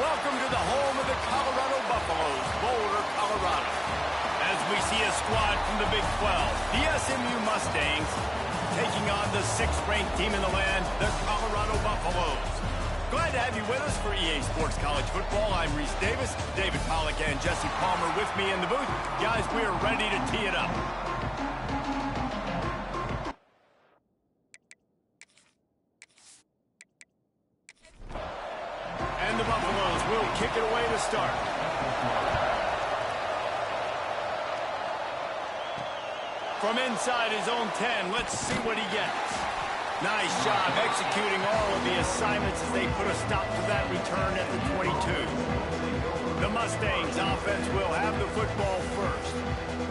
Welcome to the home of the Colorado Buffaloes, Boulder, Colorado. As we see a squad from the Big 12, the SMU Mustangs taking on the 6th-ranked team in the land, the Colorado Buffaloes. Glad to have you with us for EA Sports College Football. I'm Reese Davis, David Pollack and Jesse Palmer with me in the booth. Guys, we are ready to tee it up. And the Buffaloes will kick it away to start. From inside his own 10, let's see what he gets. Nice job executing all of the assignments as they put a stop to that return at the 22. The Mustangs offense will have the football first.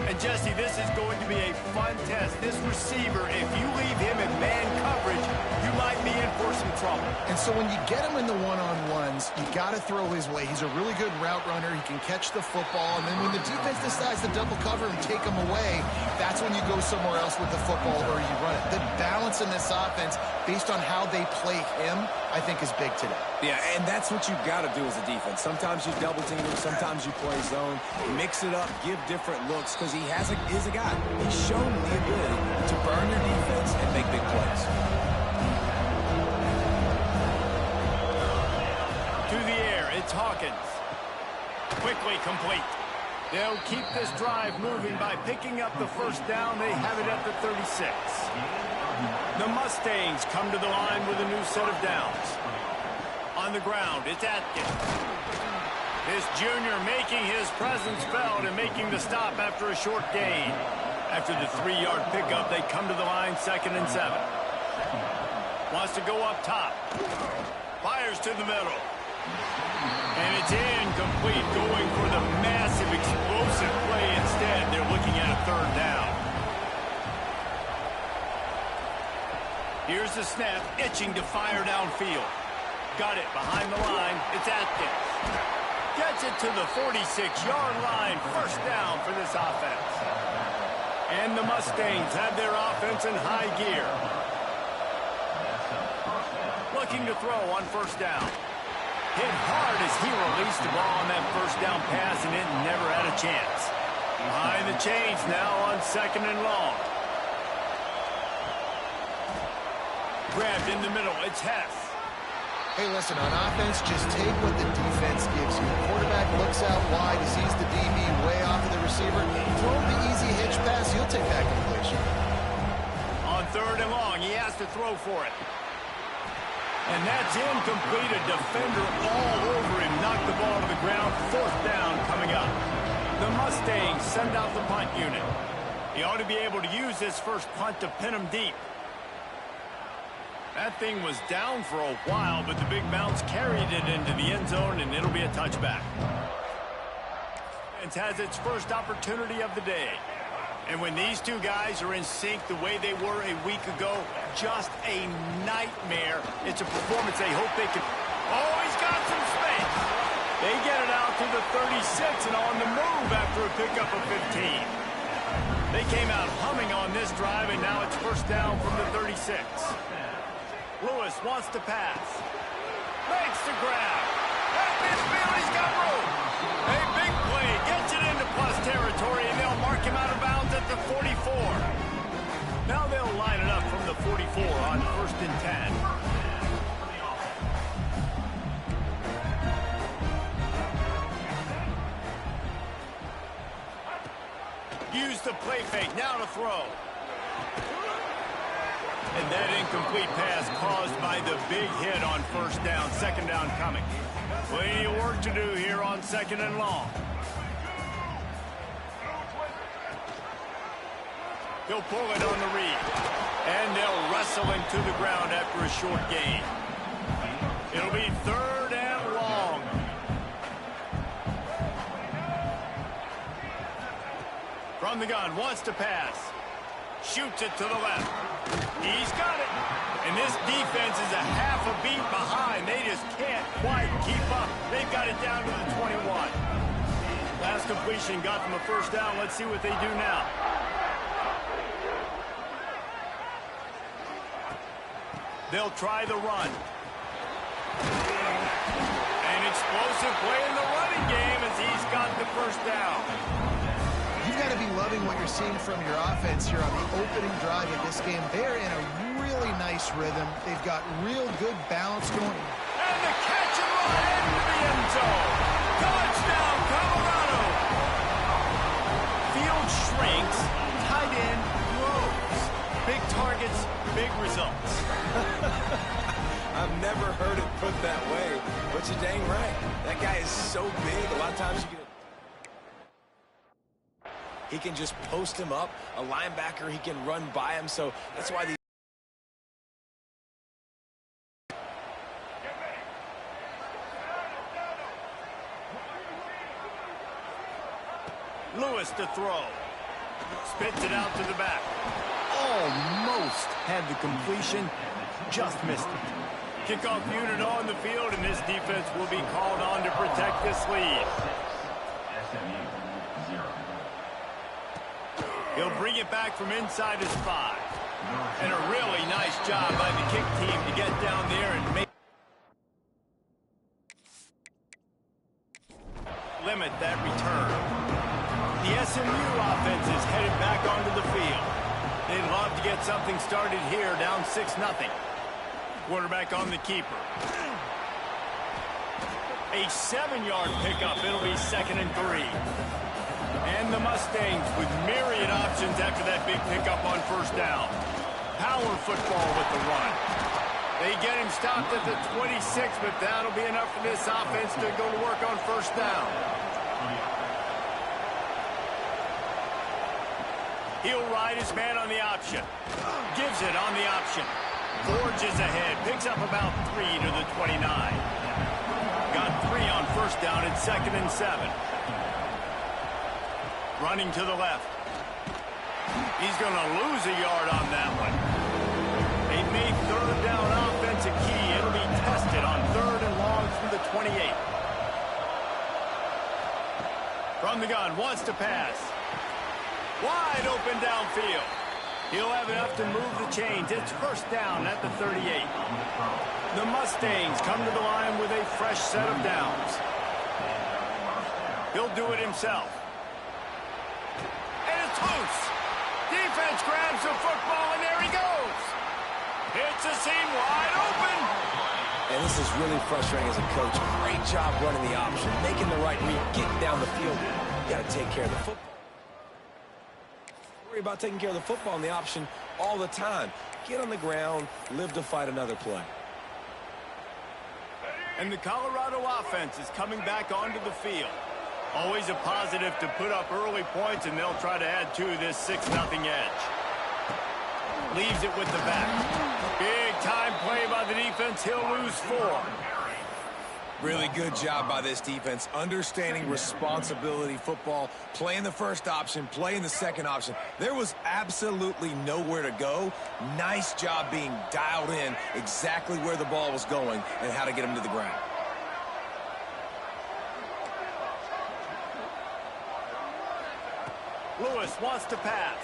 And Jesse, this is going to be a fun test. This receiver, if you leave him in man coverage, you might be in for some trouble. And so when you get him in the one-on-ones, you got to throw his way. He's a really good route runner. He can catch the football. And then when the defense decides to double cover and take him away, that's when you go somewhere else with the football or you run it. The balance in this offense, based on how they play him, I think is big today. Yeah, and that's what you've got to do as a defense. Sometimes you double team him, sometimes you play zone, mix it up, give different looks, because he is a guy. He's shown the ability to burn your defense and make big plays. To the air, it's Hawkins. Quickly complete. They'll keep this drive moving by picking up the first down. They have it at the 36. The Mustangs come to the line with a new set of downs. On the ground, it's Atkins. This junior making his presence felt and making the stop after a short gain. After the 3-yard pickup, they come to the line 2nd and 7. Wants to go up top. Fires to the middle. And it's incomplete, going for the massive explosive play instead. They're looking at a 3rd down. Here's the snap, itching to fire downfield. Got it behind the line. It's Atkins. Gets it to the 46-yard line. 1st down for this offense. And the Mustangs have their offense in high gear. Looking to throw on 1st down. Hit hard as he released the ball on that 1st down pass, and it never had a chance. Behind the chains now on 2nd and long. Grabbed in the middle, it's Hess. Hey, listen, on offense, just take what the defense gives you. Quarterback looks out wide, he sees the DB way off of the receiver. Throw him the easy hitch pass, he'll take that completion. On 3rd and long, he has to throw for it. And that's incomplete. A defender all over him. Knocked the ball to the ground. 4th down coming up. The Mustangs send out the punt unit. He ought to be able to use this first punt to pin him deep. That thing was down for a while, but the big bounce carried it into the end zone, and it'll be a touchback. It has its first opportunity of the day. And when these two guys are in sync the way they were a week ago, just a nightmare. It's a performance they hope they can... Oh, he's got some space. They get it out to the 36 and on the move after a pickup of 15. They came out humming on this drive, and now it's 1st down from the 36. Lewis wants to pass. Makes the grab. And this Bailey's got room. A big play. Gets it into plus territory, and they'll mark him out of bounds at the 44. Now they'll line it up from the 44 on 1st and 10. Use the play fake. Now to throw. And that incomplete pass caused by the big hit on 1st down. 2nd down coming. Plenty of work to do here on 2nd and long. He'll pull it on the read. And they'll wrestle him to the ground after a short gain. It'll be 3rd and long. From the gun, wants to pass. Shoots it to the left. He's got it. And this defense is a half a beat behind. They just can't quite keep up. They've got it down to the 21. Last completion got them a 1st down. Let's see what they do now. They'll try the run. And it's explosive play in the running game as he's got the first down. You've got to be loving what you're seeing from your offense here on the opening drive of this game. They're in a really nice rhythm. They've got real good balance going. And the catch and run into the end zone. Touchdown, Colorado. Field shrinks, tight end grows. Big targets, big results. I've never heard it put that way, but you're dang right. That guy is so big, a lot of times you get he can just post him up. A linebacker, he can run by him, so that's why these Lewis to throw. Spits it out to the back. Almost had the completion, just missed it. Kickoff unit on the field, and this defense will be called on to protect this lead. SMU, 0. He'll bring it back from inside his 5. And a really nice job by the kick team to get down there and make limit that return. The SMU offense is headed back onto the field. They'd love to get something started here, down 6-0. Quarterback on the keeper. A 7-yard pickup. It'll be 2nd and 3. And the Mustangs with myriad options after that big pickup on first down. Power football with the run. They get him stopped at the 26, but that'll be enough for this offense to go to work on first down. He'll ride his man on the option. Gives it on the option. Forges ahead. Picks up about 3 to the 29. Got 3 on first down at 2nd and 7. Running to the left. He's going to lose a yard on that one. They made third down offense a key. It'll be tested on 3rd and long from the 28. From the gun. Wants to pass. Wide open downfield. He'll have enough to move the chains. It's first down at the 38. The Mustangs come to the line with a fresh set of downs. He'll do it himself. And it's loose. Defense grabs the football, and there he goes. Hits a seam wide open. and this is really frustrating as a coach. Great job running the option, making the right read, getting down the field. You got to take care of the football. Worry about taking care of the football and the option all the time. Get on the ground, live to fight another play. And the Colorado offense is coming back onto the field. Always a positive to put up early points, and they'll try to add to this 6-0 edge. Leaves it with the back. Big time play by the defense. He'll lose 4. Really good job by this defense, understanding responsibility football, playing the first option, playing the second option. There was absolutely nowhere to go. Nice job being dialed in exactly where the ball was going and how to get him to the ground. Lewis wants to pass.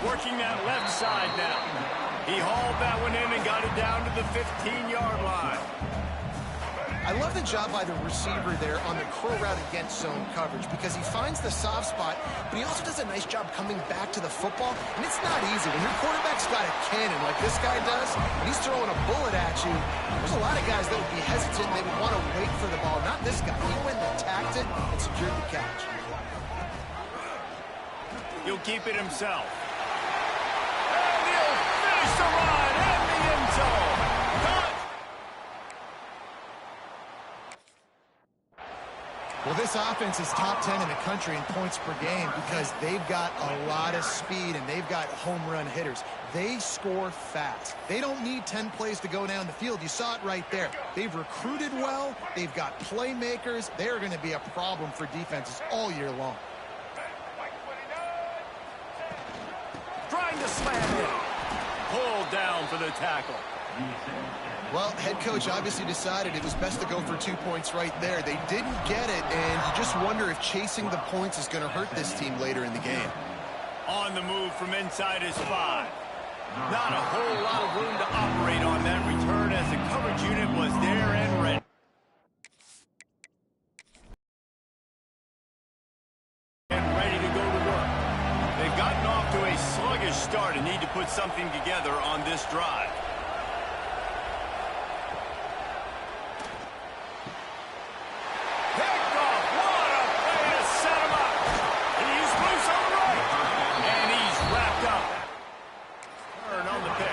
Working that left side now. He hauled that one in and got it down to the 15-yard line. I love the job by the receiver there on the curl route against zone coverage because he finds the soft spot, but he also does a nice job coming back to the football, and it's not easy. When your quarterback's got a cannon like this guy does, and he's throwing a bullet at you, there's a lot of guys that would be hesitant and they would want to wait for the ball. Not this guy. He went and attacked it and secured the catch. He'll keep it himself. And he'll finish the run in the end zone. Well, this offense is top 10 in the country in points per game because they've got a lot of speed and they've got home run hitters. They score fast. They don't need 10 plays to go down the field. You saw it right there. They've recruited well. They've got playmakers. They're going to be a problem for defenses all year long. Trying to slam it. Pulled down for the tackle. Well, head coach obviously decided it was best to go for 2 points right there. They didn't get it, and you just wonder if chasing the points is going to hurt this team later in the game. On the move from inside his 5. Not a whole lot of room to operate on that return as the coverage unit was there and ready. to a sluggish start and need to put something together on this drive. Picked off. What a play to set him up. He's loose on the right. And he's wrapped up. Turn on the pick.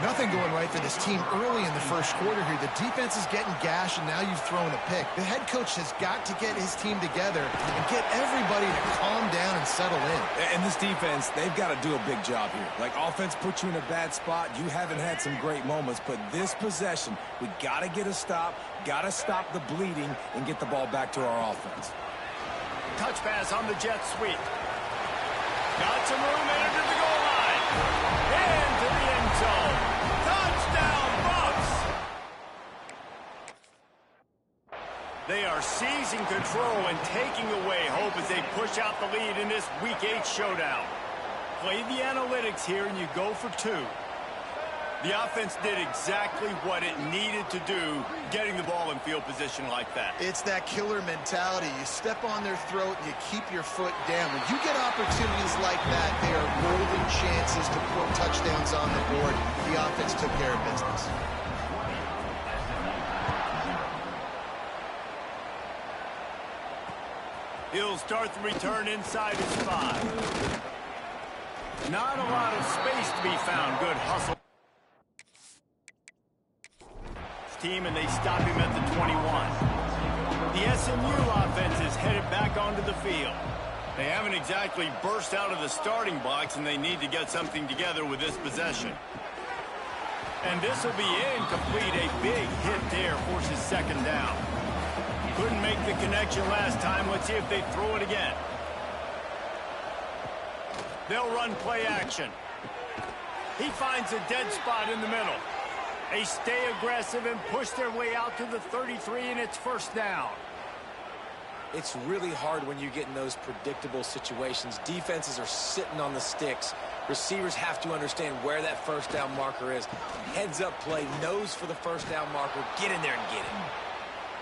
Nothing going right for this team early in the first quarter here. The defense is getting gashed, and now you've thrown a pick. The head coach has got to get his team together and get everybody to calm down and settle in. And this defense, they've got to do a big job here. Like, offense put you in a bad spot. You haven't had some great moments, but this possession, we got to get a stop, got to stop the bleeding, and get the ball back to our offense. Touch pass on the jet sweep. Got some room into the goal line. Into the end zone. Touchdown, Bucks! They are seizing control and taking away hope as they push out the lead in this Week 8 showdown. Play the analytics here and you go for 2. The offense did exactly what it needed to do, getting the ball in field position like that. It's that killer mentality. You step on their throat and you keep your foot down. When you get opportunities like that, they are golden chances to put touchdowns on the board. The offense took care of business. He'll start the return inside his 5. Not a lot of space to be found. Good hustle. Team, and they stop him at the 21. The SMU offense is headed back onto the field. They haven't exactly burst out of the starting box, and they need to get something together with this possession. And this will be incomplete. A big hit there forces second down. Couldn't make the connection last time. Let's see if they throw it again. They'll run play action. He finds a dead spot in the middle. They stay aggressive and push their way out to the 33, and it's first down. It's really hard when you get in those predictable situations. Defenses are sitting on the sticks. Receivers have to understand where that first down marker is. Heads up play, nose for the first down marker. Get in there and get it.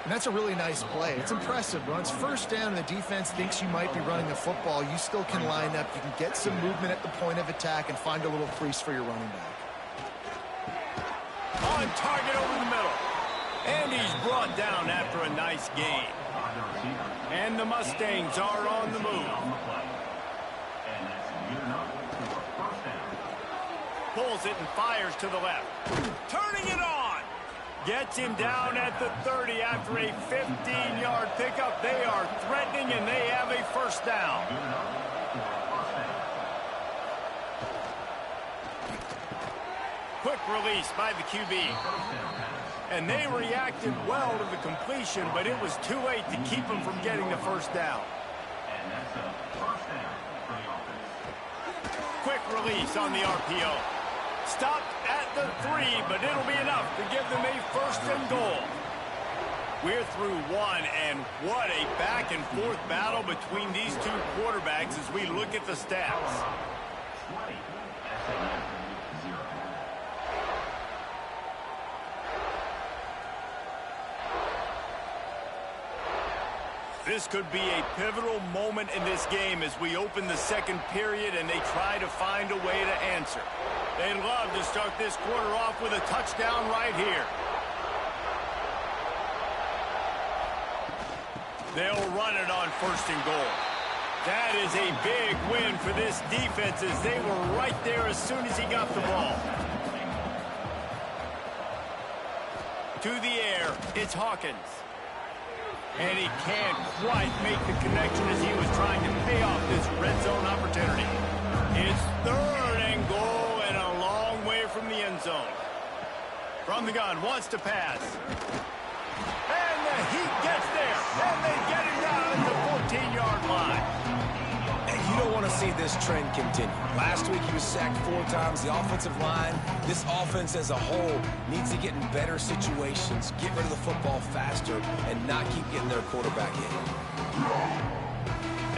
And that's a really nice play. It's impressive. When it's first down and the defense thinks you might be running the football, you still can line up. You can get some movement at the point of attack and find a little crease for your running back. On target over the middle. And he's brought down after a nice gain. And the Mustangs are on the move. Pulls it and fires to the left. Turning it on. Gets him down at the 30 after a 15-yard pickup. They are threatening, and they have a first down. Quick release by the QB. And they reacted well to the completion, but it was too late to keep them from getting the first down. Quick release on the RPO. Stopped at the 3, but it'll be enough to give them a first and goal. We're through 1, and what a back-and-forth battle between these two quarterbacks as we look at the stats. This could be a pivotal moment in this game as we open the second period and they try to find a way to answer. They'd love to start this quarter off with a touchdown right here. They'll run it on first and goal. That is a big win for this defense as they were right there as soon as he got the ball. To the air, it's Hawkins. And he can't quite make the connection as he was trying to pay off this red zone opportunity. It's third and goal and a long way from the end zone. From the gun, wants to pass. And the Heat gets there. And they get him down at the 14-yard line. And you don't want to see this trend continue. Last week he was sacked 4 times. The offensive line, this offense as a whole, needs to get in better situations, get rid of the football faster, and not keep getting their quarterback hit.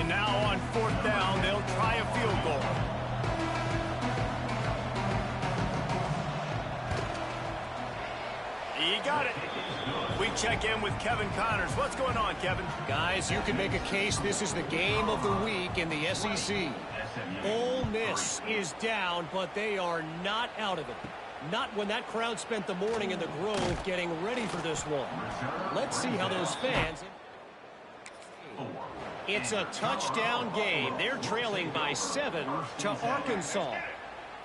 And now on fourth down, they'll try a field goal. He got it. We check in with Kevin Connors. What's going on, Kevin? Guys, you can make a case this is the game of the week in the SEC. Ole Miss is down, but they are not out of it. Not when that crowd spent the morning in the Grove getting ready for this one. Let's see how those fans... It's a touchdown game. They're trailing by 7 to Arkansas.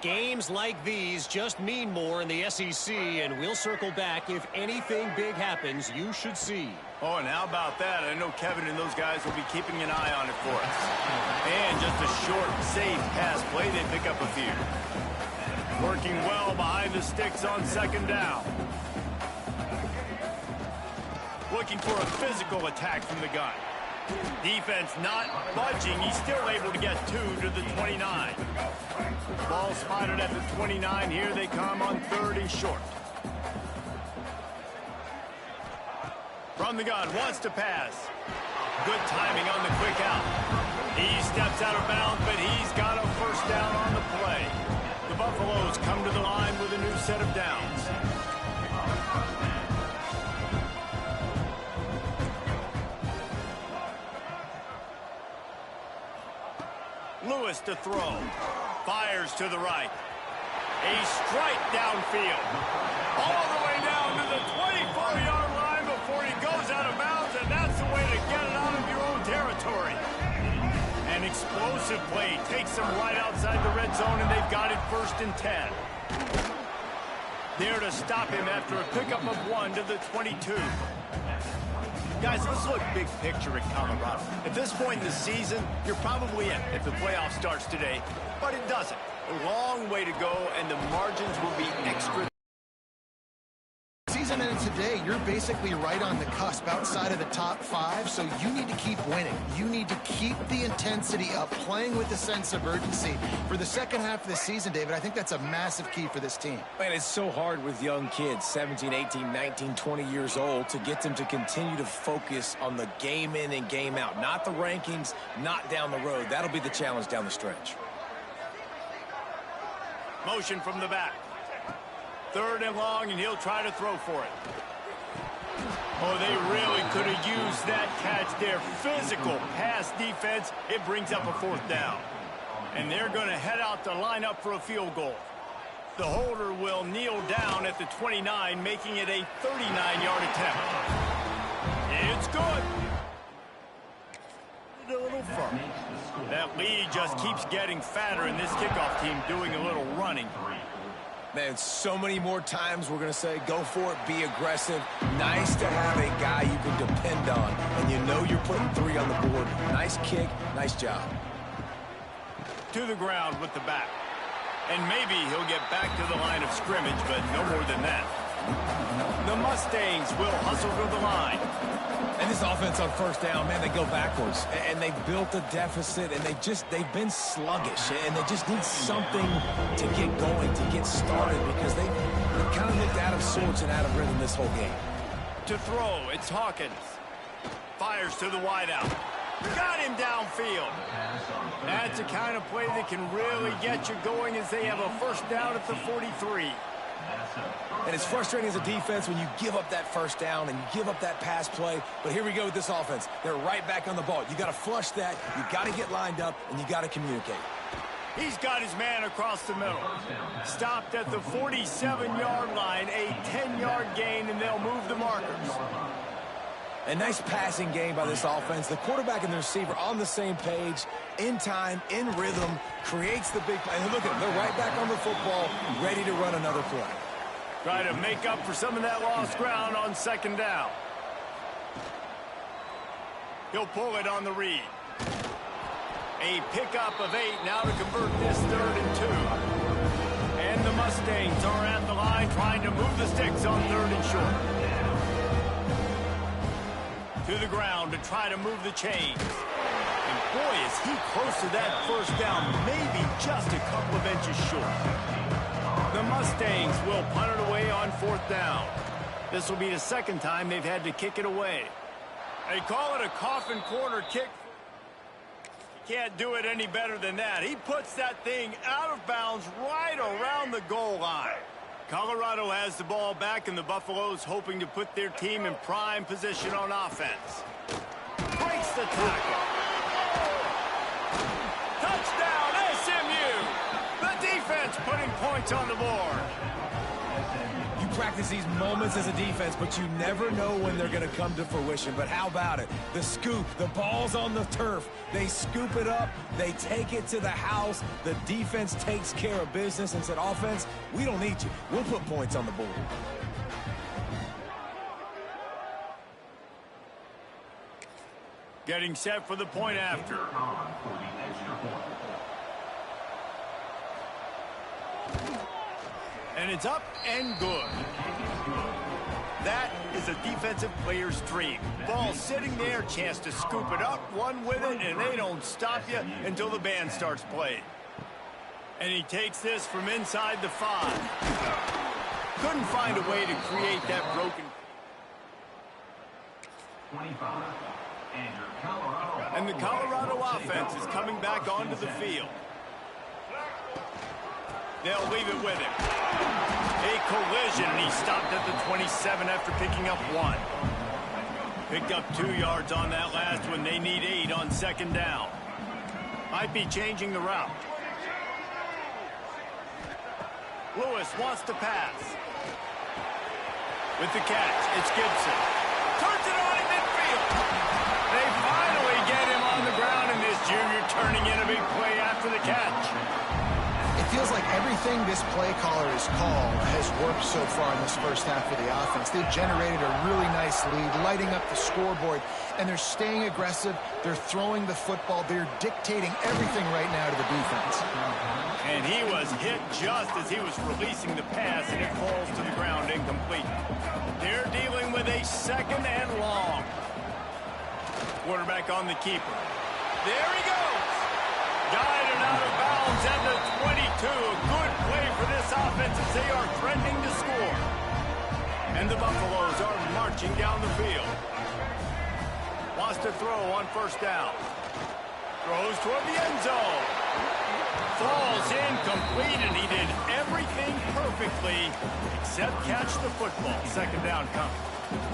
Games like these just mean more in the SEC, and we'll circle back if anything big happens you should see. Oh, and how about that? I know Kevin and those guys will be keeping an eye on it for us. And just a short, safe pass play, they pick up a few. Working well behind the sticks on second down. Looking for a physical attack from the gun. Defense not budging. He's still able to get 2 to the 29. Ball spotted at the 29. Here they come on 3rd and short. From the gun, wants to pass. Good timing on the quick out. He steps out of bounds, but he's got a first down on the play. The Buffaloes come to the line with a new set of downs. Lewis to throw. Fires to the right. A strike downfield. All the way down to the 24-yard line before he goes out of bounds, and that's the way to get it out of your own territory. An explosive play takes them right outside the red zone, and they've got it 1st and 10. There to stop him after a pickup of 1 to the 22. Guys, let's look big picture at Colorado. At this point in the season, you're probably in if the playoff starts today, but it doesn't. A long way to go, and the margins will be extra. Season ended today, you're basically right on the cusp outside of the top 5, so you need to keep winning. You need to keep the intensity up, playing with a sense of urgency. For the second half of the season, David, I think that's a massive key for this team. Man, it's so hard with young kids, 17, 18, 19, 20 years old, to get them to continue to focus on the game in and game out. Not the rankings, not down the road. That'll be the challenge down the stretch. Motion from the back. 3rd and long, and he'll try to throw for it. Oh, they really could have used that catch there. Physical pass defense. It brings up a 4th down. And they're going to head out to line up for a field goal. The holder will kneel down at the 29, making it a 39-yard attempt. It's good. A little far. That lead just keeps getting fatter, and this kickoff team doing a little running. Man, so many more times we're going to say, go for it, be aggressive. Nice to have a guy you can depend on, and you know you're putting 3 on the board. Nice kick, nice job. To the ground with the back. And maybe he'll get back to the line of scrimmage, but no more than that. The Mustangs will hustle to the line. And this offense on 1st down, man, they go backwards. And they built a deficit, and they've been sluggish. And they just need something to get going, to get started, because they kind of looked out of sorts and out of rhythm this whole game. To throw, it's Hawkins. Fires to the wideout. Got him downfield. That's the kind of play that can really get you going as they have a 1st down at the 43. And it's frustrating as a defense when you give up that 1st down and you give up that pass play. But here we go with this offense. They're right back on the ball. You got to flush that. You got to get lined up, and you got to communicate. He's got his man across the middle. Stopped at the 47-yard line, a 10-yard gain, and they'll move the markers. A nice passing game by this offense. The quarterback and the receiver on the same page, in time, in rhythm, creates the big play. And look at them, they're right back on the football, ready to run another play. Try to make up for some of that lost ground on 2nd down. He'll pull it on the read. A pickup of 8 now to convert this 3rd and 2. And the Mustangs are at the line trying to move the sticks on 3rd and short. To the ground to try to move the chains. And boy, is he close to that 1st down, maybe just a couple of inches short. The Mustangs will punt it away on 4th down. This will be the 2nd time they've had to kick it away. They call it a coffin corner kick. You can't do it any better than that. He puts that thing out of bounds right around the goal line. Colorado has the ball back, and the Buffaloes hoping to put their team in prime position on offense. Breaks the tackle. Touchdown, points on the board. You practice these moments as a defense, but you never know when they're going to come to fruition. But how about it? The scoop, the ball's on the turf. They scoop it up. They take it to the house. The defense takes care of business and said, offense, we don't need you. We'll put points on the board. Getting set for the point after. And it's up and good. That is a defensive player's dream. Ball sitting there, chance to scoop it up, run with it, and they don't stop you until the band starts playing. And he takes this from inside the 5. Couldn't find a way to create that broken. 25. And the Colorado offense is coming back onto the field. They'll leave it with him. A collision, and he stopped at the 27 after picking up 1. Picked up 2 yards on that last one. They need 8 on second down. Might be changing the route. Lewis wants to pass. With the catch, it's Gibson. Turns it on in midfield. They finally get him on the ground, and this junior turning in a big play after the catch. It feels like everything this play caller has called has worked so far in this first half for the offense. They've generated a really nice lead, lighting up the scoreboard, and they're staying aggressive. They're throwing the football. They're dictating everything right now to the defense. And he was hit just as he was releasing the pass, and it falls to the ground incomplete. They're dealing with a 2nd and long. Quarterback on the keeper. There he goes. Guided out of bounds at the 22. A good play for this offense as they are threatening to score. And the Buffaloes are marching down the field. Wants to throw on first down. Throws toward the end zone. Falls incomplete, and he did everything perfectly except catch the football. Second down coming.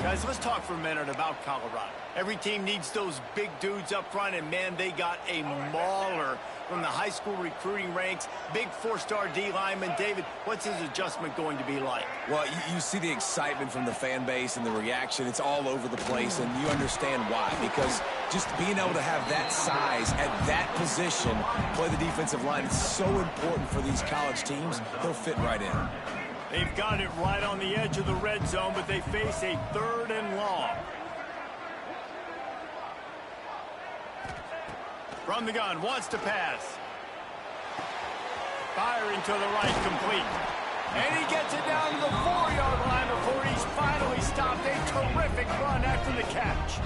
Guys, let's talk for a minute about Colorado. Every team needs those big dudes up front, and man, they got a mauler from the high school recruiting ranks. Big 4-star D lineman. David, what's his adjustment going to be like? Well, you see the excitement from the fan base and the reaction. It's all over the place, and you understand why. Because just being able to have that size at that position, play the defensive line, it's so important for these college teams. They'll fit right in. They've got it right on the edge of the red zone, but they face a 3rd and long. From the gun, wants to pass. Firing to the right, complete. And he gets it down to the 4-yard line before he's finally stopped. A terrific run after the catch.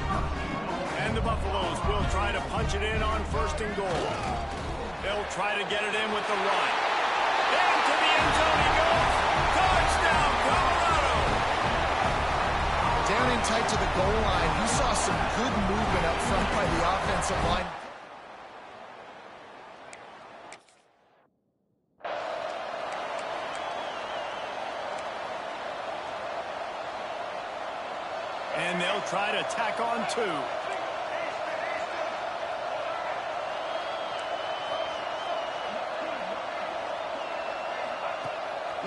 And the Buffaloes will try to punch it in on 1st and goal. They'll try to get it in with the run. Into the end zone he goes. Touchdown, Colorado! Down in tight to the goal line, you saw some good movement up front by the offensive line. And they'll try to tack on 2.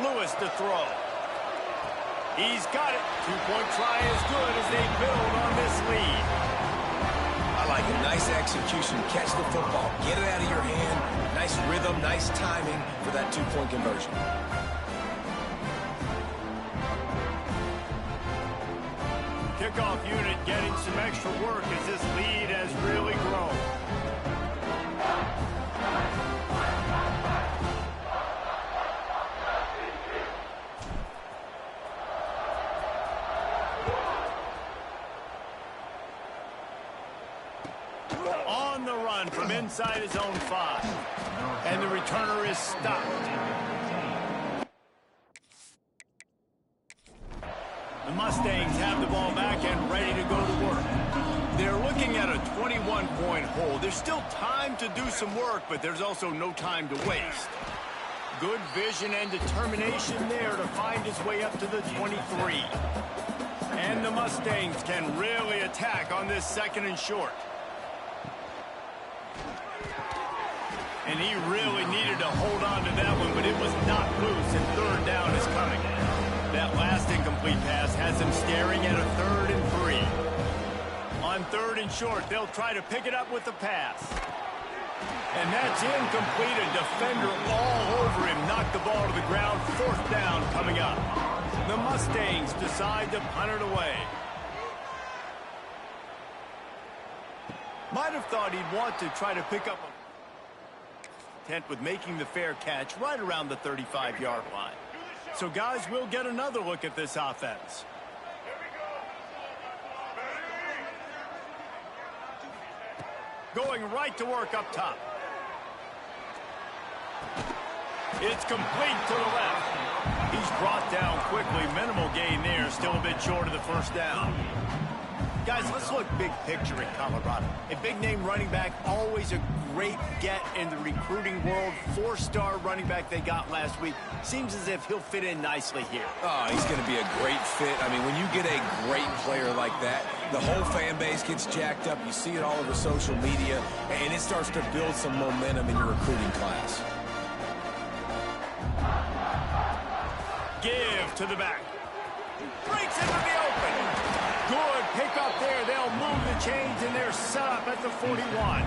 Lewis to throw. He's got it. 2-point try as good as they build on this lead. I like it. Nice execution. Catch the football. Get it out of your hand. Nice rhythm, nice timing for that 2-point conversion. Kickoff unit getting some extra work as this lead has really grown. On the run from inside his own 5. And the returner is stopped. The Mustangs have the ball back and ready to go to work. They're looking at a 21-point hole. There's still time to do some work, but there's also no time to waste. Good vision and determination there to find his way up to the 23. And the Mustangs can really attack on this 2nd and short. And he really needed to hold on to that one, but it was not loose, and third down is coming. That last incomplete pass has him staring at a 3rd and 3. On 3rd and short, they'll try to pick it up with the pass. And that's incomplete. A defender all over him. Knocked the ball to the ground. 4th down coming up. The Mustangs decide to punt it away. Might have thought he'd want to try to pick up a intent with making the fair catch right around the 35-yard line. So, guys, we'll get another look at this offense. Going right to work up top. It's complete to the left. He's brought down quickly. Minimal gain there. Still a bit short of the 1st down. Guys, let's look big picture in Colorado. A big-name running back, always a great get in the recruiting world. 4-star running back they got last week. Seems as if he'll fit in nicely here. Oh, he's going to be a great fit. I mean, when you get a great player like that, the whole fan base gets jacked up. You see it all over social media, and it starts to build some momentum in your recruiting class. Give to the back. Breaks into the open. Good pick up there. They'll move the chains, and they're set up at the 41.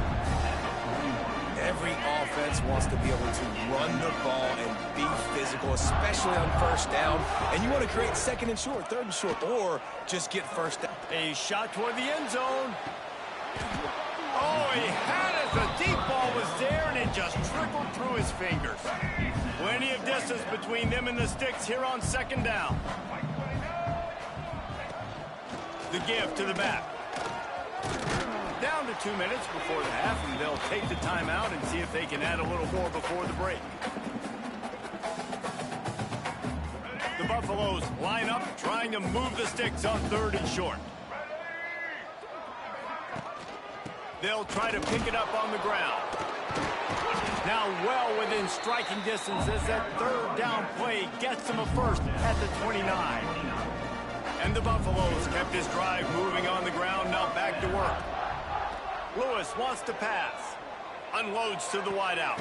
Every offense wants to be able to run the ball and be physical, especially on 1st down. And you want to create 2nd and short, 3rd and short, or just get 1st down. A shot toward the end zone. Oh, he had it. The deep ball was there, and it just trickled through his fingers. Plenty of distance between them and the sticks here on 2nd down. The give to the back. Down to 2 minutes before the half, and they'll take the timeout and see if they can add a little more before the break. The Buffaloes line up, trying to move the sticks on 3rd and short. They'll try to pick it up on the ground. Now well within striking distance as that 3rd down play gets them a 1st at the 29. And the Buffaloes kept this drive moving on the ground, now back to work. Lewis wants to pass. Unloads to the wideout.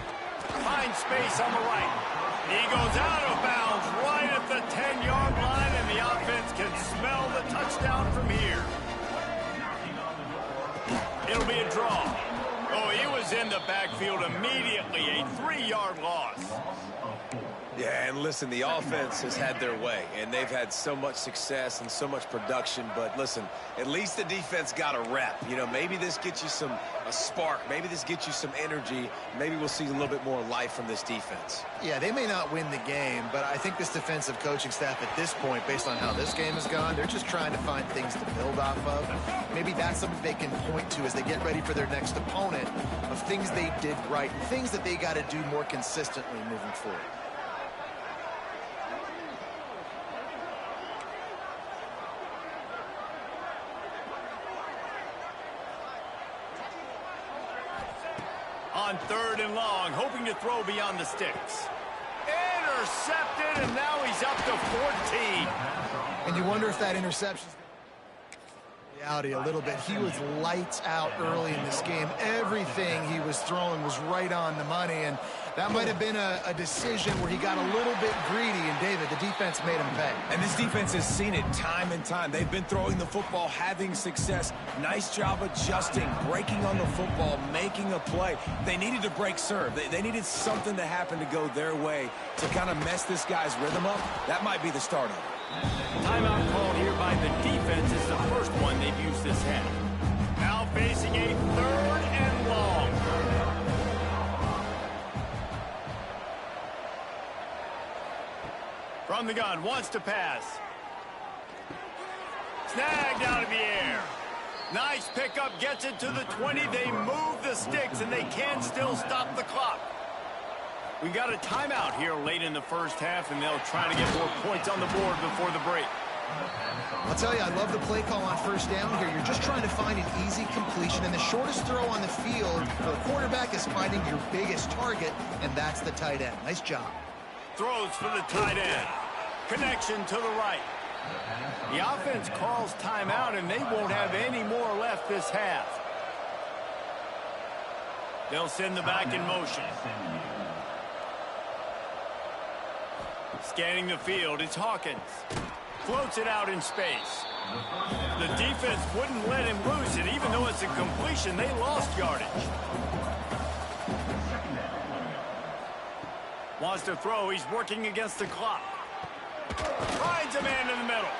Finds space on the right. He goes out of bounds right at the 10-yard line, and the offense can smell the touchdown from here. It'll be a draw. Oh, he was in the backfield immediately. A 3-yard loss. Yeah, and listen, the offense has had their way, and they've had so much success and so much production. But listen, at least the defense got a rep. You know, maybe this gets you a spark. Maybe this gets you some energy. Maybe we'll see a little bit more life from this defense. Yeah, they may not win the game, but I think this defensive coaching staff at this point, based on how this game has gone, they're just trying to find things to build off of. Maybe that's something they can point to as they get ready for their next opponent, of things they did right and things that they got to do more consistently moving forward. On 3rd and long, hoping to throw beyond the sticks. Intercepted, and now he's up to 14. And you wonder if that interception's reality a little bit. He was lights out early in this game. Everything he was throwing was right on the money, and that might have been a decision where he got a little bit greedy, and David, the defense made him pay. And this defense has seen it time and time. They've been throwing the football, having success. Nice job adjusting, breaking on the football, making a play. They needed to break serve. They needed something to happen to go their way to kind of mess this guy's rhythm up. That might be the start of it. Timeout called here by the defense is the first one they've used this half. Now facing a 3rd and long. From the gun, wants to pass. Snagged out of the air. Nice pickup, gets it to the 20. They move the sticks, and they can still stop the clock. We got a timeout here late in the 1st half, and they'll try to get more points on the board before the break. I'll tell you, I love the play call on 1st down here. You're just trying to find an easy completion, and the shortest throw on the field for a quarterback is finding your biggest target, and that's the tight end. Nice job. Throws for the tight end. Connection to the right. The offense calls timeout, and they won't have any more left this half. They'll send the back in motion. Scanning the field, it's Hawkins. Floats it out in space. The defense wouldn't let him lose it. Even though it's a completion, they lost yardage. Wants to throw. He's working against the clock. Finds a man in the middle.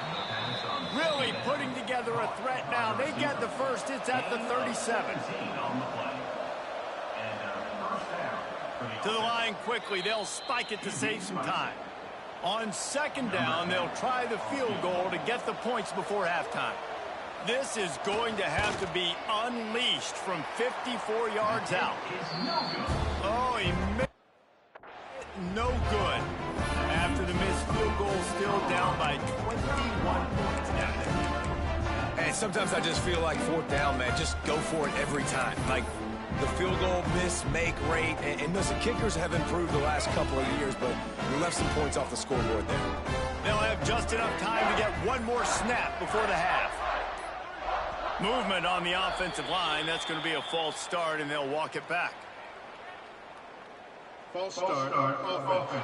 Really putting together a threat now. They get the first. It's at the 37. To the line quickly. They'll spike it to save some time. On second down, they'll try the field goal to get the points before halftime. This is going to have to be unleashed from 54 yards out. Oh, he made it no good. After the missed field goal, still down by 21 points now. Hey, sometimes I just feel like fourth down, man. Just go for it every time. Like the field goal miss-make rate. And listen, kickers have improved the last couple of years, but we left some points off the scoreboard there. They'll have just enough time to get one more snap before the half. Movement on the offensive line. That's going to be a false start, and they'll walk it back. False start on offense.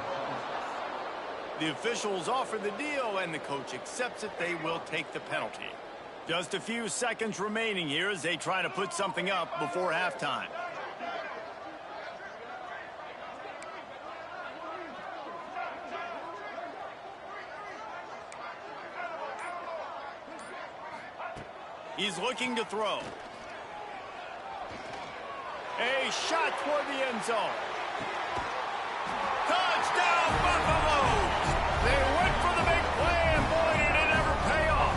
The officials offer the deal, and the coach accepts it. They will take the penalty. Just a few seconds remaining here as they try to put something up before halftime. He's looking to throw. A shot toward the end zone. Touchdown, Buffalo! They went for the big play, and boy, did it ever pay off.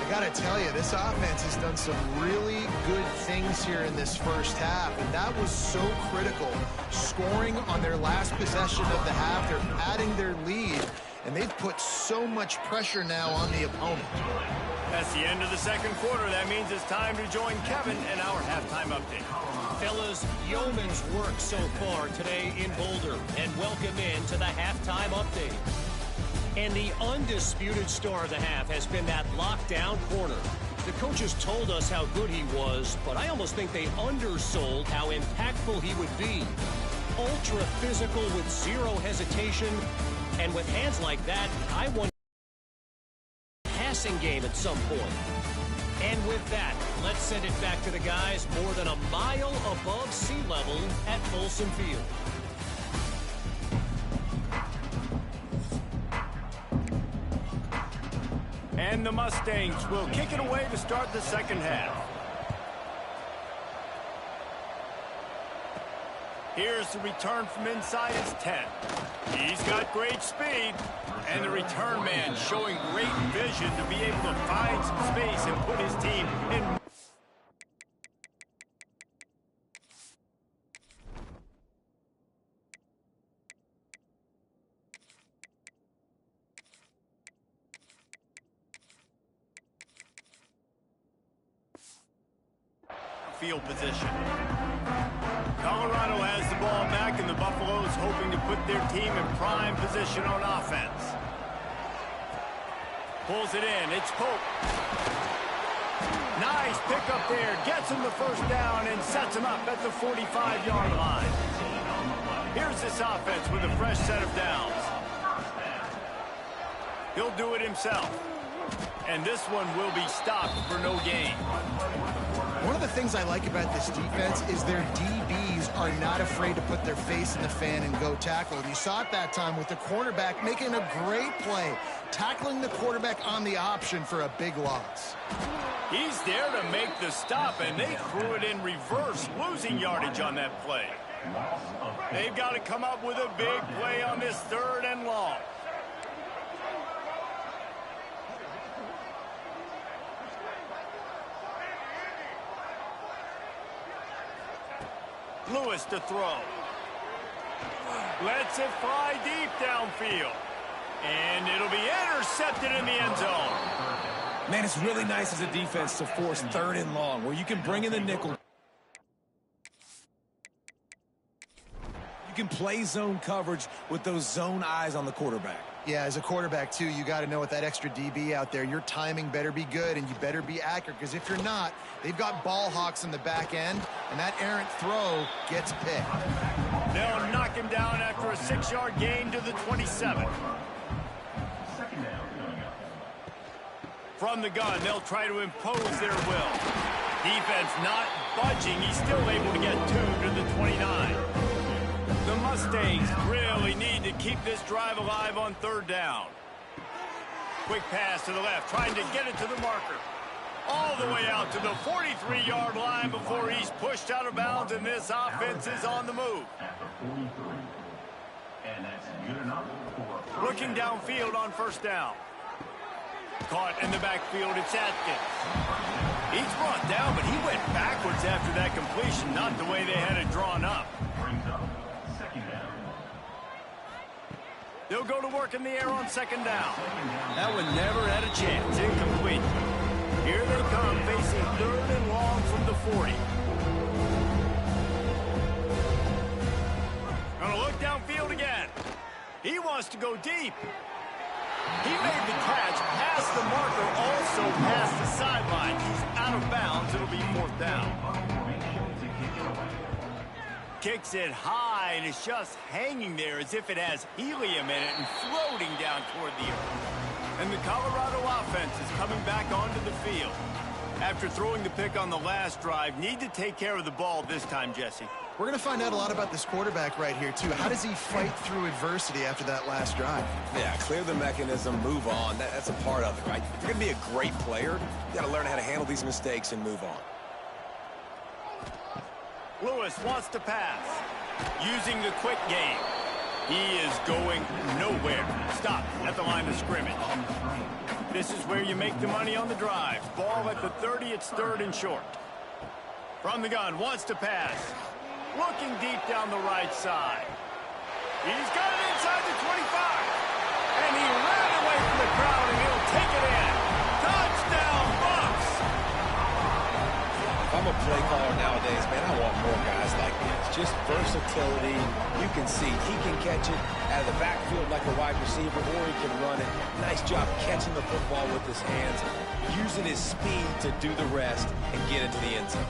I gotta tell you, this offense has done some really good things here in this first half, and that was so critical. Scoring on their last possession of the half, they're adding their lead, and they've put so much pressure now on the opponent. That's the end of the second quarter. That means it's time to join Kevin in our halftime update. Fellas, yeoman's work so far today in Boulder, and welcome in to the halftime update. And the undisputed star of the half has been that lockdown corner. The coaches told us how good he was, but I almost think they undersold how impactful he would be. Ultra physical with zero hesitation, and with hands like that, I wonder passing game at some point. And with that, let's send it back to the guys more than a mile above sea level at Folsom Field. And the Mustangs will kick it away to start the second half. Here's the return from inside his 10. He's got great speed. And the return man showing great vision to be able to find some space and put his team in. Field position. Colorado has the ball back, and the Buffaloes hoping to put their team in prime position on offense. Pulls it in. It's Pope. Nice pickup there. Gets him the first down and sets him up at the 45-yard line. Here's this offense with a fresh set of downs. He'll do it himself. And this one will be stopped for no gain. One of the things I like about this defense is their DBs are not afraid to put their face in the fan and go tackle. And you saw it that time with the cornerback making a great play, tackling the quarterback on the option for a big loss. He's there to make the stop, and they threw it in reverse, losing yardage on that play. They've got to come up with a big play on this third and long. Lewis to throw. Lets it fly deep downfield. And it'll be intercepted in the end zone. Man, it's really nice as a defense to force third and long, where you can bring in the nickel. You can play zone coverage with those zone eyes on the quarterback. Yeah, as a quarterback, too, you got to know with that extra DB out there, your timing better be good and you better be accurate, because if you're not, they've got ball hawks in the back end, and that errant throw gets picked. They'll knock him down after a 6-yard gain to the 27. Second down coming up. From the gun, they'll try to impose their will. Defense not budging. He's still able to get 2 to the 29. The Mustangs really need to keep this drive alive on 3rd down. Quick pass to the left, trying to get it to the marker. All the way out to the 43-yard line before he's pushed out of bounds, and this offense is on the move. At the 43. And that's good enough for Looking downfield on 1st down. Caught in the backfield, it's Atkins. He's brought down, but he went backwards after that completion, not the way they had it drawn up. brings up 2nd down. They'll go to work in the air on 2nd down. That one never had a chance. Incomplete. Here they come, facing 3rd and long from the 40. Gonna look downfield again. He wants to go deep. He made the catch, past the marker, also past the sideline. He's out of bounds. It'll be 4th down. Kicks it high, and it's just hanging there as if it has helium in it and floating down toward the earth. And the Colorado offense is coming back onto the field. After throwing the pick on the last drive, need to take care of the ball this time, Jesse. We're going to find out a lot about this quarterback right here, too. How does he fight through adversity after that last drive? Yeah, clear the mechanism, move on. That's a part of it, right? If you're going to be a great player, you got to learn how to handle these mistakes and move on. Lewis wants to pass. Using the quick game. He is going nowhere. Stop at the line of scrimmage. This is where you make the money on the drive. Ball at the 30, it's 3rd and short. From the gun, wants to pass. Looking deep down the right side. He's got it inside the 25. And he ran away from the crowd, and he'll take it in. Touchdown, Bucks! If I'm a play caller nowadays, man, I want more guys like this. Just versatility. You can see he can catch it out of the backfield like a wide receiver, or he can run it. Nice job catching the football with his hands, using his speed to do the rest and get into the end zone.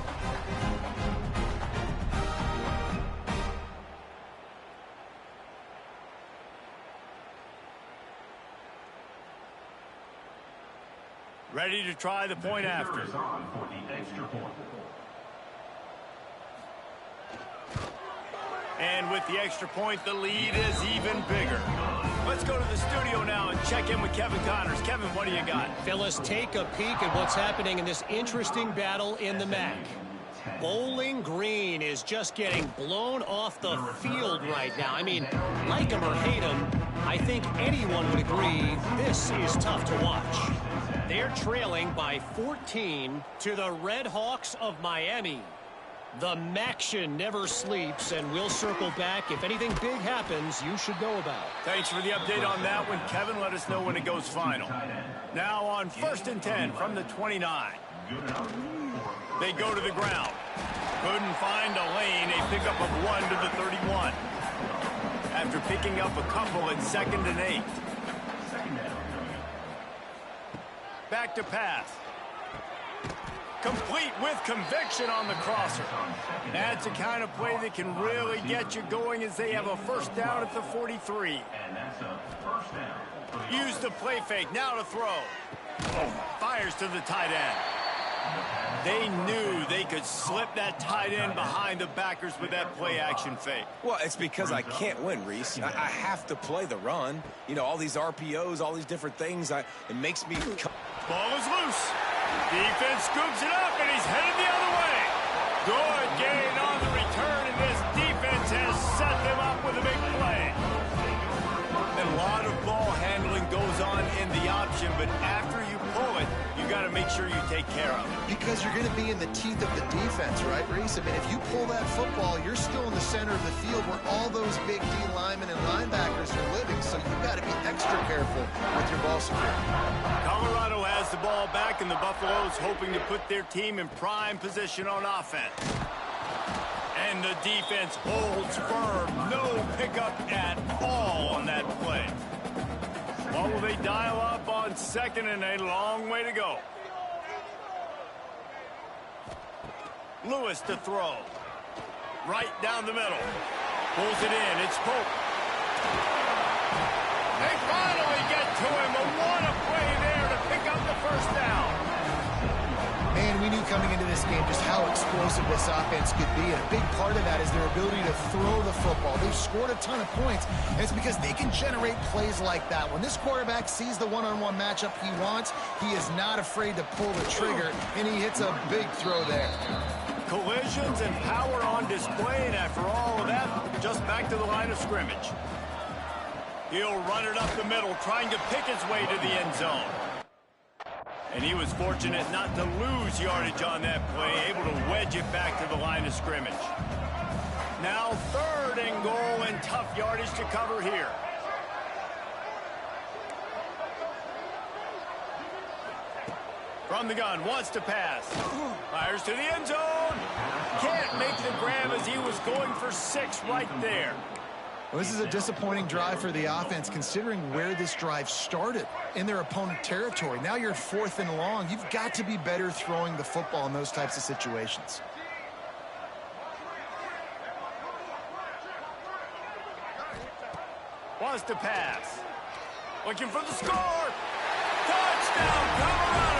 Ready to try the point after. Is on for the extra point. And with the extra point, the lead is even bigger. Let's go to the studio now and check in with Kevin Connors. Kevin, what do you got? Phyllis, take a peek at what's happening in this interesting battle in the MAC. Bowling Green is just getting blown off the field right now. I mean, like him or hate him, I think anyone would agree this is tough to watch. They're trailing by 14 to the Red Hawks of Miami. The MACtion never sleeps, and we'll circle back. If anything big happens, you should know about. Thanks for the update on that one, Kevin. Let us know when it goes final. Now on 1st and 10 from the 29. They go to the ground. Couldn't find a lane. A pickup of 1 to the 31. After picking up a couple at 2nd and 8. Back to pass. Complete with conviction on the crosser. That's the kind of play that can really get you going as they have a 1st down at the 43. And that's a 1st down. Use the play fake, now to throw. Fires to the tight end. They knew they could slip that tight end behind the backers with that play action fake. Well, it's because I can't win, Reese. I have to play the run. You know, all these RPOs, all these different things. It makes me... Ball is loose. Defense scoops it up, and he's headed the other way. Good gain on the return, and this defense has set them up with a big play. And a lot of ball handling goes on in the option, but after you pull it, you got to make sure you take care of it. Because you're going to be in the teeth of the defense, right, Reese? I mean, if you pull that football, you're still in the center of the field where all those big D linemen and linebackers are living, so you've got to be extra careful with your ball security. Colorado has the ball back, and the Buffaloes hoping to put their team in prime position on offense. And the defense holds firm. No pickup at all on that play. What will they dial up on second and a long way to go? Lewis to throw. Right down the middle. Pulls it in. It's Pope. They finally get to him. But what a play there to pick up the first down. Man, we knew coming into this game just how explosive this offense could be. And a big part of that is their ability to throw the football. They've scored a ton of points, and it's because they can generate plays like that. When this quarterback sees the one-on-one matchup he wants, he is not afraid to pull the trigger, and he hits a big throw there. Collisions and power on display, and after all of that, just back to the line of scrimmage. He'll run it up the middle, trying to pick his way to the end zone. And he was fortunate not to lose yardage on that play, able to wedge it back to the line of scrimmage. Now 3rd and goal, and tough yardage to cover here. From the gun, wants to pass. Fires to the end zone. Can't make the grab as he was going for 6 right there. Well, this is a disappointing drive for the offense, considering where this drive started in their opponent territory. Now you're 4th and long. You've got to be better throwing the football in those types of situations. Wants to pass. Looking for the score. Touchdown, Colorado.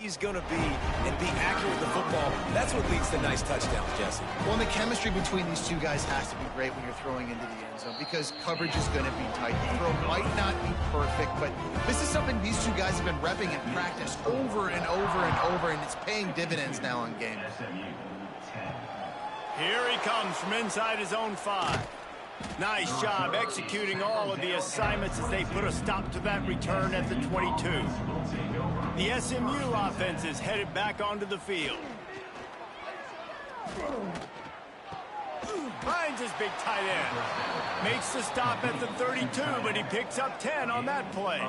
He's going to be and be accurate with the football. That's what leads to nice touchdowns, Jesse. Well, and the chemistry between these two guys has to be great when you're throwing into the end zone because coverage is going to be tight. The throw might not be perfect, but this is something these two guys have been repping in practice over and over and over, and it's paying dividends now in game. Here he comes from inside his own 5. Nice job executing all of the assignments as they put a stop to that return at the 22. The SMU offense is headed back onto the field. Finds his big tight end. Makes the stop at the 32, but he picks up 10 on that play.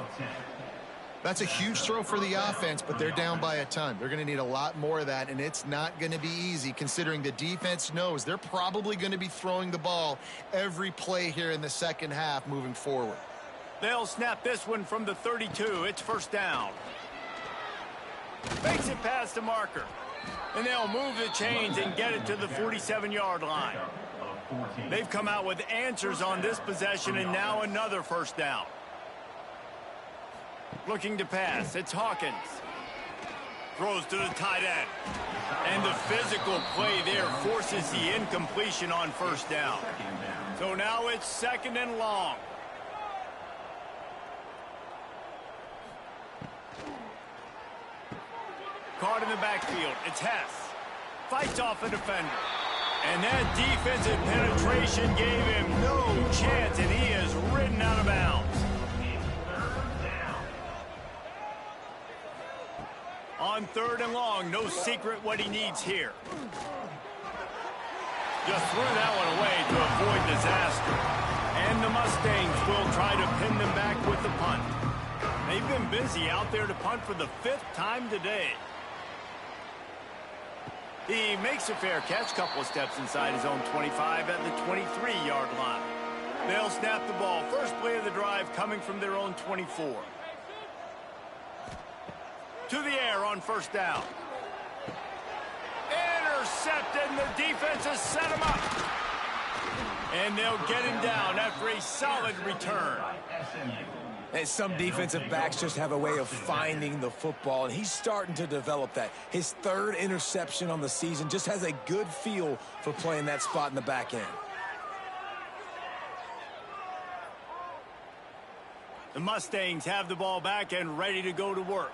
That's a huge throw for the offense, but they're down by a ton. They're going to need a lot more of that, and it's not going to be easy considering the defense knows they're probably going to be throwing the ball every play here in the second half moving forward. They'll snap this one from the 32. It's first down. Makes it past the marker. And they'll move the chains and get it to the 47-yard line. 14. They've come out with answers on this possession, and now another first down. Looking to pass. It's Hawkins. Throws to the tight end. And the physical play there forces the incompletion on first down. So now it's 2nd and long. Caught in the backfield. It's Hess. Fights off a defender. And that defensive penetration gave him no chance, and he is ridden out of bounds. On 3rd and long, no secret what he needs here. Just threw that one away to avoid disaster. And the Mustangs will try to pin them back with the punt. They've been busy out there to punt for the 5th time today. He makes a fair catch, couple of steps inside his own 25 at the 23-yard line. They'll snap the ball. First play of the drive coming from their own 24. To the air on first down. Intercepted, and the defense has set him up. And they'll get him down after a solid return. And some defensive backs just have a way of finding the football, and he's starting to develop that. His 3rd interception on the season, just has a good feel for playing that spot in the back end. The Mustangs have the ball back and ready to go to work.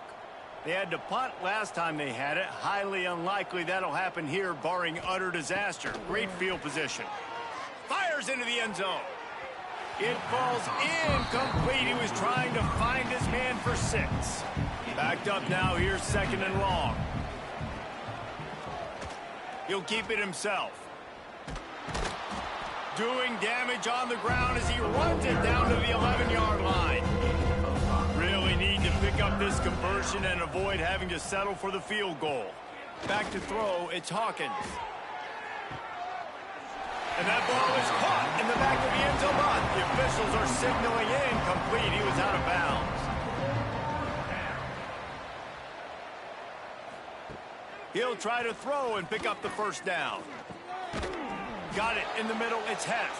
They had to punt last time they had it. Highly unlikely that'll happen here, barring utter disaster. Great field position. Fires into the end zone. It falls incomplete. He was trying to find his man for 6. Backed up now. Here's 2nd and long. He'll keep it himself. Doing damage on the ground as he runs it down to the 11-yard line. Really need to pick up this conversion and avoid having to settle for the field goal. Back to throw. It's Hawkins. And that ball is caught in the back of the end zone. The officials are signaling incomplete. He was out of bounds. He'll try to throw and pick up the first down. Got it in the middle. It's Hess.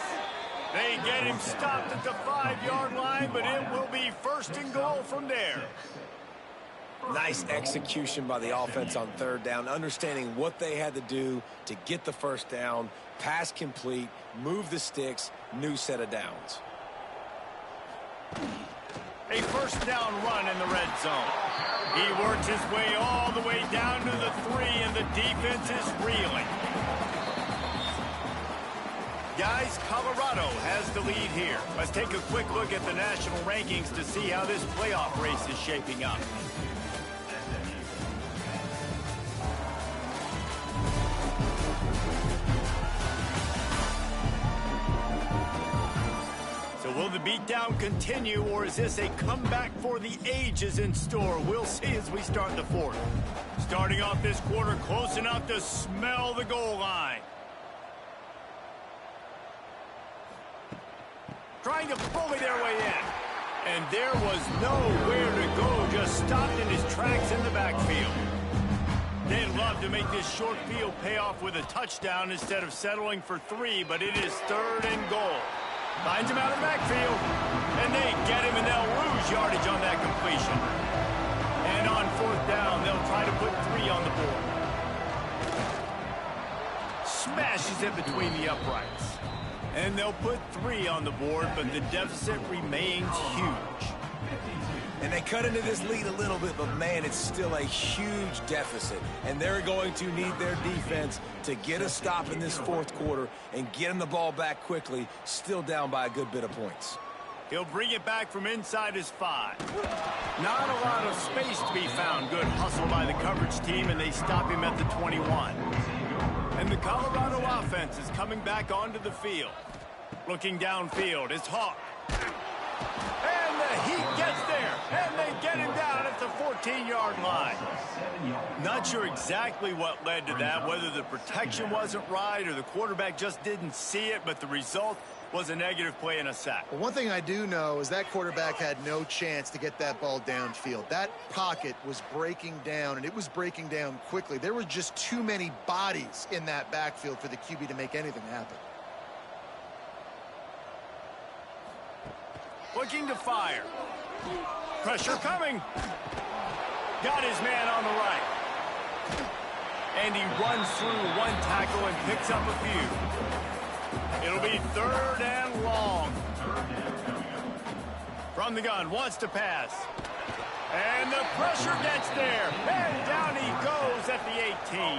They get him stopped at the 5-yard line, but it will be 1st and goal from there. Nice execution by the offense on 3rd down, understanding what they had to do to get the first down, pass complete, move the sticks, new set of downs. A first down run in the red zone. He works his way all the way down to the 3, and the defense is reeling. Guys, Colorado has the lead here. Let's take a quick look at the national rankings to see how this playoff race is shaping up. So will the beatdown continue, or is this a comeback for the ages in store? We'll see as we start the 4th. Starting off this quarter close enough to smell the goal line. Trying to bully their way in. And there was nowhere to go, just stopped in his tracks in the backfield. They'd love to make this short field pay off with a touchdown instead of settling for 3, but it is 3rd and goal. Finds him out of the backfield, and they get him, and they'll lose yardage on that completion. And on 4th down, they'll try to put 3 on the board. Smashes it between the uprights. And they'll put 3 on the board, but the deficit remains huge. And they cut into this lead a little bit, but, man, it's still a huge deficit. And they're going to need their defense to get a stop in this 4th quarter and get them the ball back quickly, still down by a good bit of points. He'll bring it back from inside his 5. Not a lot of space to be found. Good hustle by the coverage team, and they stop him at the 21. And the Colorado offense is coming back onto the field. Looking downfield is Hawk. And the Heat gets there, and they get him down at the 14-yard line. Not sure exactly what led to that, whether the protection wasn't right or the quarterback just didn't see it, but the result was a negative play and a sack. Well, one thing I do know is that quarterback had no chance to get that ball downfield. That pocket was breaking down, and it was breaking down quickly. There were just too many bodies in that backfield for the QB to make anything happen. Looking to fire. Pressure coming. Got his man on the right. And he runs through one tackle and picks up a few. It'll be 3rd and long. From the gun, wants to pass. And the pressure gets there. And down he goes at the 18.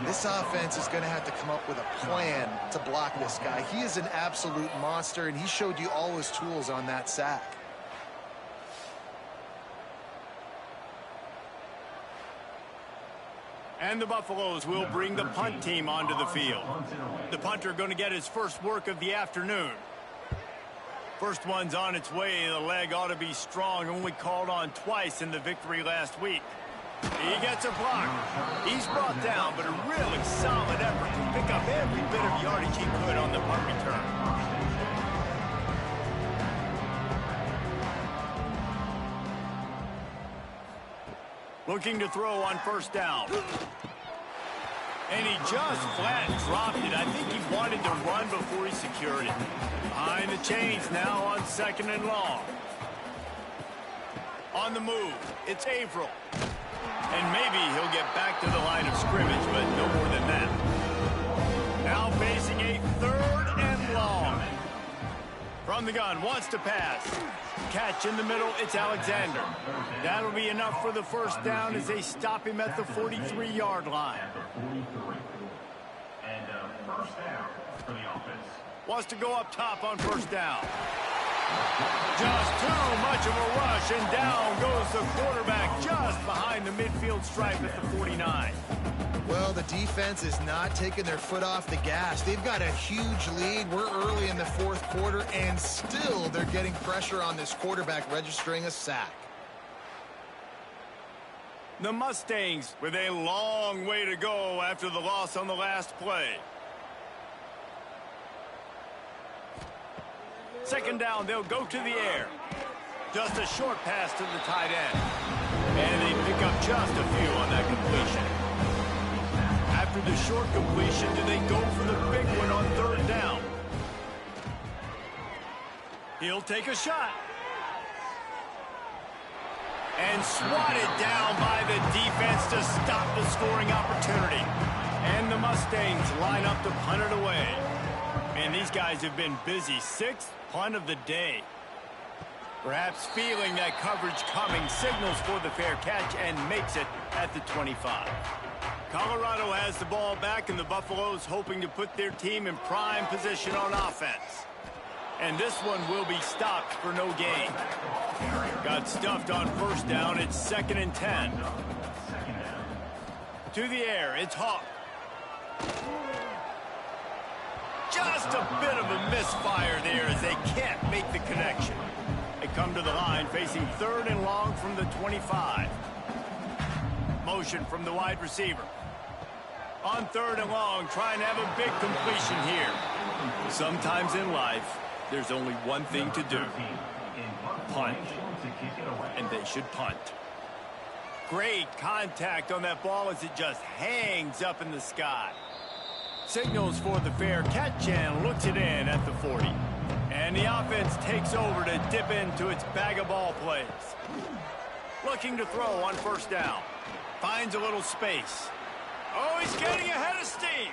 This offense is going to have to come up with a plan to block this guy. He is an absolute monster, and he showed you all his tools on that sack. And the Buffaloes will bring the punt team onto the field. The punter going to get his first work of the afternoon. First one's on its way. The leg ought to be strong. Only called on twice in the victory last week. He gets a block. He's brought down, but a really solid effort to pick up every bit of yardage he could on the punt return. Looking to throw on 1st down. And he just flat dropped it. I think he wanted to run before he secured it. Behind the chains now on 2nd and long. On the move, it's Averill. And maybe he'll get back to the line of scrimmage, but no more than that. Now facing a 3rd and long. From the gun, wants to pass. Catch in the middle, it's Alexander. That'll be enough for the 1st down as they stop him at the 43-yard line. And 1st down for the offense. Wants to go up top on 1st down. Just too much of a rush, and down goes the quarterback just behind the midfield stripe at the 49. Well, the defense is not taking their foot off the gas. They've got a huge lead. We're early in the 4th quarter, and still they're getting pressure on this quarterback, registering a sack. The Mustangs with a long way to go after the loss on the last play. 2nd down, they'll go to the air. Just a short pass to the tight end. And they pick up just a few on that completion. After the short completion, do they go for the big one on 3rd down? He'll take a shot. And swatted down by the defense to stop the scoring opportunity. And the Mustangs line up to punt it away. Man, these guys have been busy. 6th punt of the day. Perhaps feeling that coverage coming, signals for the fair catch and makes it at the 25. Colorado has the ball back, and the Buffaloes hoping to put their team in prime position on offense. And this one will be stopped for no gain. Got stuffed on 1st down. It's 2nd and 10. To the air, it's Hawk. Just a bit of a misfire there as they can't make the connection. They come to the line facing 3rd and long from the 25. Motion from the wide receiver. On 3rd and long, trying to have a big completion here. Sometimes in life, there's only one thing to do. Punt. And they should punt. Great contact on that ball as it just hangs up in the sky. Signals for the fair catch and looks it in at the 40. And the offense takes over to dip into its bag of ball plays. Looking to throw on 1st down. Finds a little space. Oh, he's getting ahead of steam.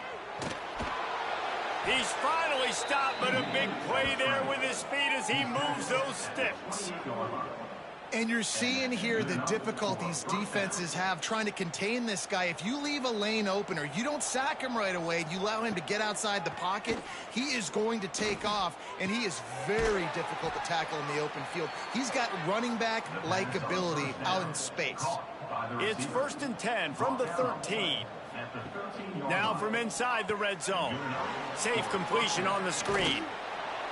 He's finally stopped, but a big play there with his feet as he moves those sticks. And you're seeing here the difficulties defenses have trying to contain this guy. If you leave a lane open or you don't sack him right away, you allow him to get outside the pocket, he is going to take off, and he is very difficult to tackle in the open field. He's got running back-like ability out in space. It's 1st and 10 from the 13. Now from inside the red zone. Safe completion on the screen.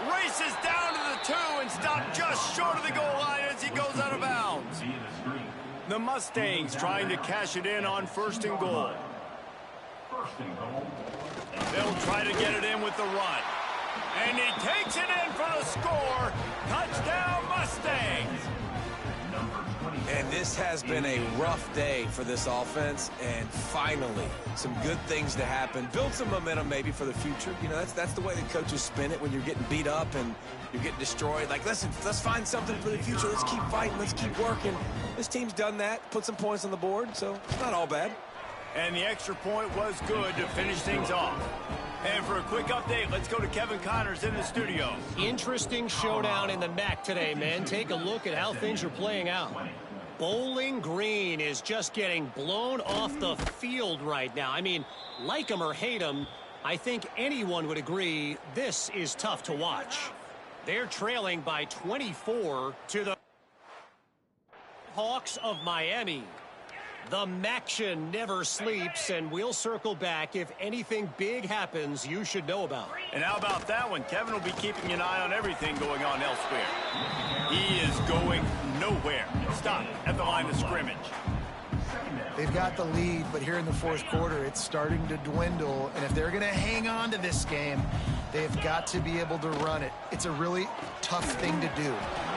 Races down to the 2 and stopped just short of the goal line as he goes out of bounds. The Mustangs trying to cash it in on 1st and goal. They'll try to get it in with the run. And he takes it in for the score. Touchdown Mustangs. And This has been a rough day for this offense, and finally, some good things to happen. Build some momentum maybe for the future. You know, that's the way the coaches spin it when you're getting beat up and you're getting destroyed. Like, listen, let's find something for the future. Let's keep fighting. Let's keep working. This team's done that, put some points on the board, so it's not all bad. And the extra point was good to finish things off. And for a quick update, let's go to Kevin Connors in the studio. Interesting showdown in the MAC today, men. Take a look at how things are playing out. Bowling Green is just getting blown off the field right now. I mean, like him or hate him, I think anyone would agree this is tough to watch. They're trailing by 24 to the Hawks of Miami. The MACtion never sleeps, and we'll circle back if anything big happens you should know about. And how about that one? Kevin will be keeping an eye on everything going on elsewhere. He is going nowhere. Stop at the line of scrimmage. They've got the lead, but here in the fourth quarter, it's starting to dwindle. And if they're going to hang on to this game, they've got to be able to run it. It's a really tough thing to do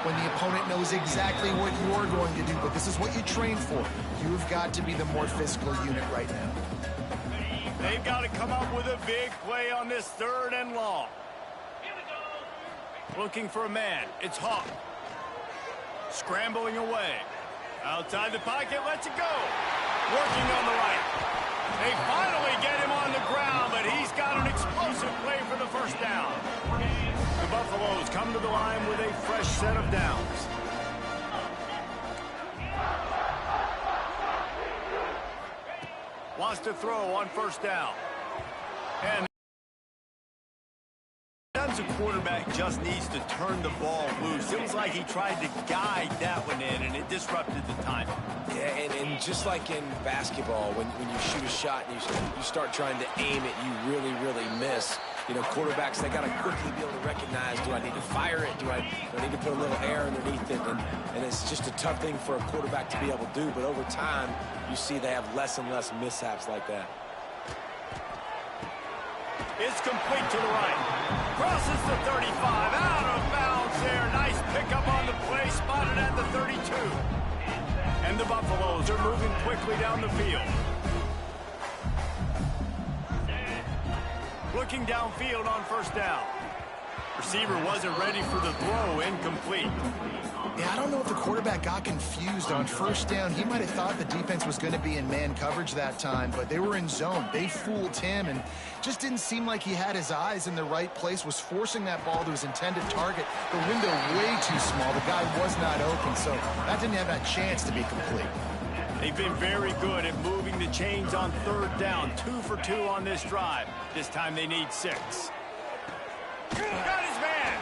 when the opponent knows exactly what you're going to do, but this is what you train for. You've got to be the more physical unit right now. They've got to come up with a big play on this 3rd and long. Looking for a man. It's Hawk. Scrambling away. Outside the pocket, lets it go. Working on the right. They finally get him on the ground, but he's got an explosive play for the first down. The Buffaloes come to the line with a fresh set of downs. Wants to throw on 1st down. And sometimes a quarterback just needs to turn the ball loose. It was like he tried to guide that one in, and it disrupted the timing. Yeah, and just like in basketball, when you shoot a shot and you start trying to aim it, you really, really miss. You know, quarterbacks, they got to quickly be able to recognize, do I need to fire it? Do I need to put a little air underneath it? And it's just a tough thing for a quarterback to be able to do. But over time, you see they have less and less mishaps like that. It's complete to the right. Crosses the 35. Out of bounds there. Nice pickup on the play. Spotted at the 32. And the Buffaloes are moving quickly down the field. Looking downfield on 1st down. Receiver wasn't ready for the throw. Incomplete. Yeah, I don't know if the quarterback got confused on 1st down. He might have thought the defense was going to be in man coverage that time, but they were in zone. They fooled him and just didn't seem like he had his eyes in the right place, was forcing that ball to his intended target. The window way too small. The guy was not open, so that didn't have that chance to be complete. They've been very good at moving the chains on 3rd down. 2 for 2 on this drive. This time they need 6. Got his man.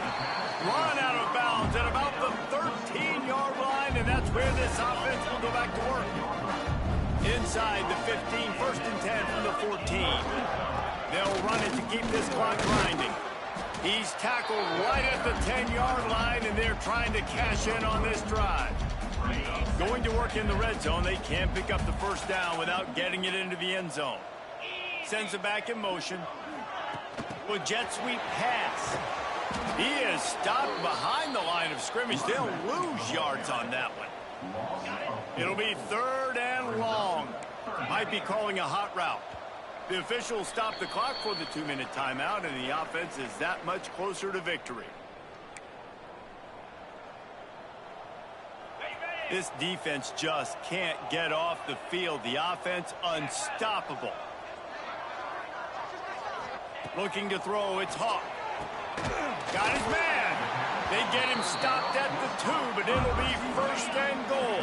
Run out of bounds at about the 13-yard line, and that's where this offense will go back to work. Inside the 15, 1st and 10 from the 14. They'll run it to keep this clock grinding. He's tackled right at the 10-yard line, and they're trying to cash in on this drive. Going to work in the red zone. They can't pick up the 1st down without getting it into the end zone. Sends it back in motion. With jet sweep pass. He is stopped behind the line of scrimmage. They'll lose yards on that one. It'll be 3rd and long. Might be calling a hot route. The officials stop the clock for the 2-minute timeout, and the offense is that much closer to victory. This defense just can't get off the field. The offense unstoppable. Looking to throw, it's Hawk. Got his man. They get him stopped at the 2, but it'll be 1st and goal.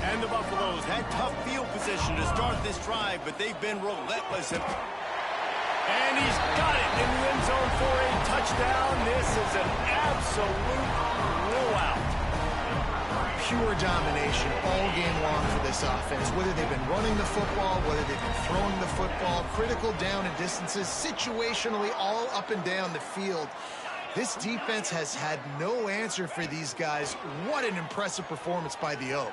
And the Buffaloes had tough field position to start this drive, but they've been relentless. And he's got it in the end zone for a touchdown. This is an absolute blowout. Pure domination all game long for this offense. Whether they've been running the football, whether they've been throwing the football, critical down and distances, situationally all up and down the field. This defense has had no answer for these guys. What an impressive performance by the O.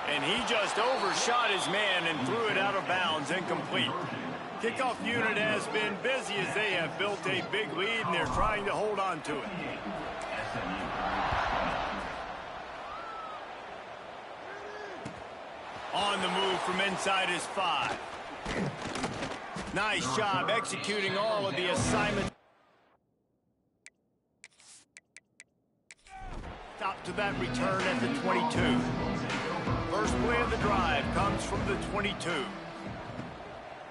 And he just overshot his man and threw it out of bounds, incomplete. Kickoff unit has been busy as they have built a big lead, and they're trying to hold on to it. On the move from inside his 5. Nice job executing all of the assignments. Stop to that return at the 22. First play of the drive comes from the 22.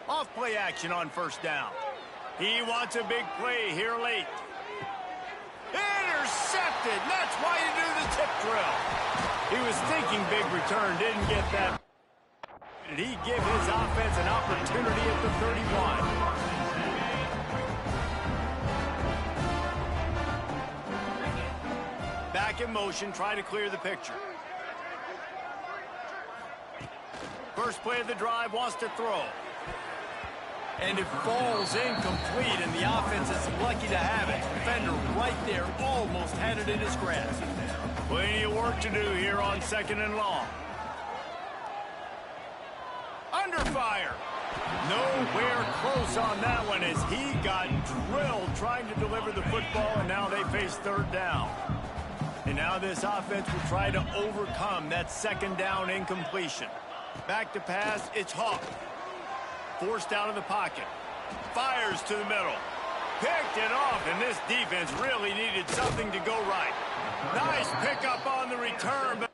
Off play action on first down. He wants a big play here late. Intercepted. That's why you do the tip drill. He was thinking big return, didn't get that. Did he give his offense an opportunity at the 31? Back in motion, try to clear the picture. First play of the drive, wants to throw. And it falls incomplete, and the offense is lucky to have it. Defender right there almost had it in his grasp. Plenty of work to do here on 2nd and long. Under fire. Nowhere close on that one as he got drilled trying to deliver the football, and now they face 3rd down. And now this offense will try to overcome that 2nd down incompletion. Back to pass, it's Hawk. Forced out of the pocket. Fires to the middle. Picked it off, and this defense really needed something to go right. Nice pickup on the return. But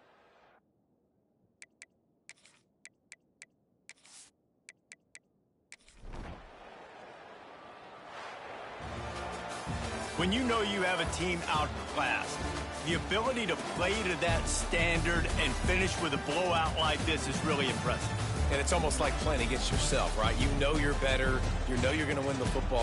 when you know you have a team outclassed, the ability to play to that standard and finish with a blowout like this is really impressive. And it's almost like playing against yourself, right? You know you're better. You know you're going to win the football